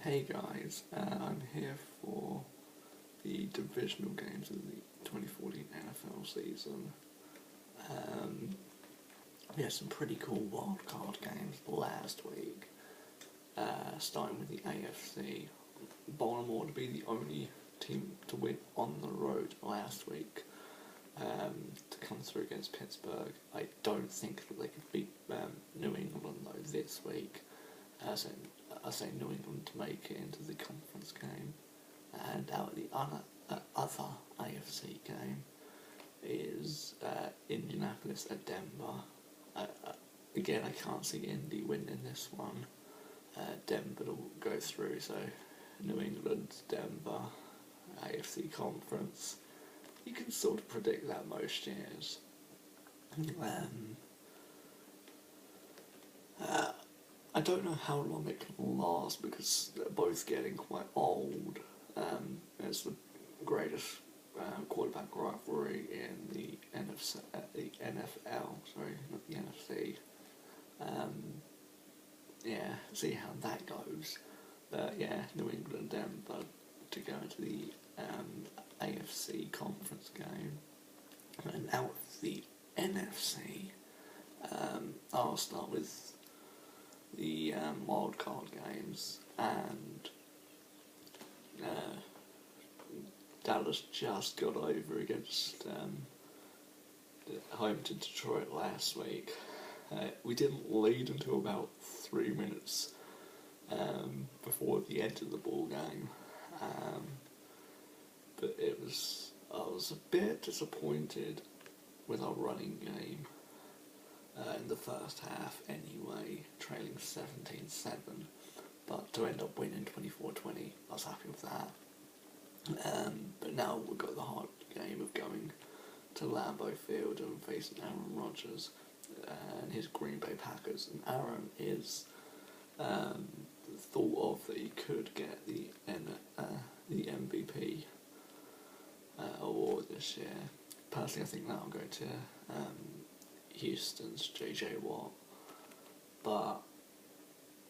Hey guys, I'm here for the divisional games of the 2014 NFL season. We had some pretty cool wildcard games last week, starting with the AFC. Baltimore to be the only team to win on the road last week, to come through against Pittsburgh. I don't think that they could beat New England though this week. I say New England to make it into the conference game, and out the other AFC game is Indianapolis at Denver. Again, I can't see Indy winning this one. Denver will go through, so New England, Denver, AFC conference. You can sort of predict that most years. I don't know how long it can last because they're both getting quite old. It's the greatest quarterback rivalry in the NFL. Sorry, not the NFC. Yeah, see how that goes. But yeah, New England, Denver to go into the AFC conference game, and out of the NFC, I'll start with the wildcard games, and Dallas just got over against home to Detroit last week. We didn't lead until about 3 minutes before the end of the ball game, but I was a bit disappointed with our running game in the first half anyway, trailing 17-7, but to end up winning 24-20, I was happy with that. But now we've got the hard game of going to Lambeau Field and facing Aaron Rodgers and his Green Bay Packers, and Aaron is thought of that he could get the MVP award this year. Personally, I think that'll go to Houston's J.J. Watt, but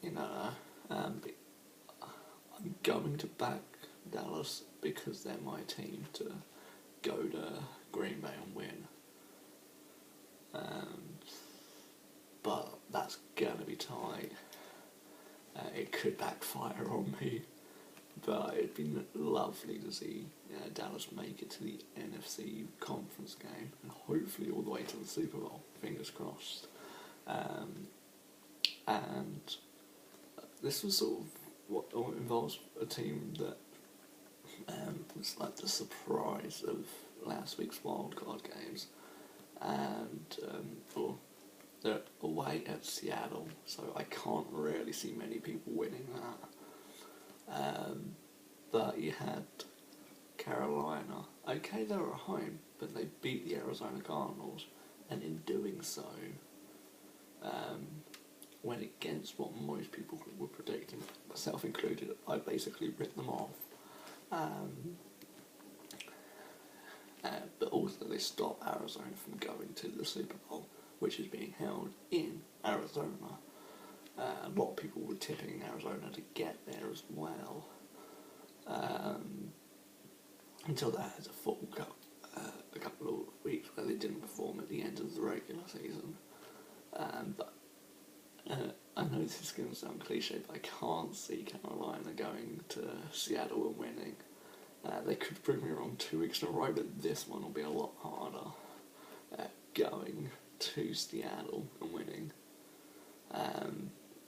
I'm going to back Dallas because they're my team to go to Green Bay and win. But that's gonna be tight. It could backfire on me, but it'd be lovely to see Dallas make it to the NFC conference game and hopefully all the way to the Super Bowl. Fingers crossed. And this was sort of what involves a team that was like the surprise of last week's wildcard games, and they're away at Seattle, so I can't really see many people winning that. But you had Carolina. Okay, they were at home, but they beat the Arizona Cardinals, and in doing so, went against what most people were predicting, myself included. I basically writ them off. But also they stopped Arizona from going to the Super Bowl, which is being held in Arizona. A lot of people were tipping Arizona to get there as well, until they had a couple of weeks where they didn't perform at the end of the regular season. But I know this is going to sound cliche, but I can't see Carolina going to Seattle and winning. They could prove me wrong 2 weeks in a row, but this one will be a lot harder. Going to Seattle and winning.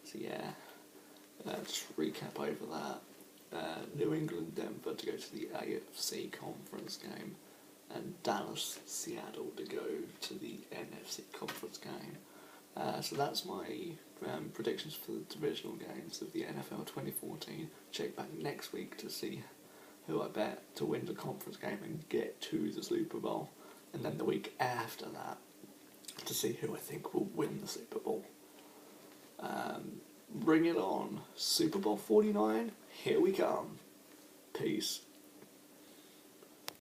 So yeah, just recap over that. New England, Denver to go to the AFC conference game, and Dallas, Seattle to go to the NFC conference game. So that's my predictions for the divisional games of the NFL 2014. Check back next week to see who I bet to win the conference game and get to the Super Bowl, and then the week after that to see who I think will win the Super Bowl. Bring it on. Super Bowl 49, here we come. Peace.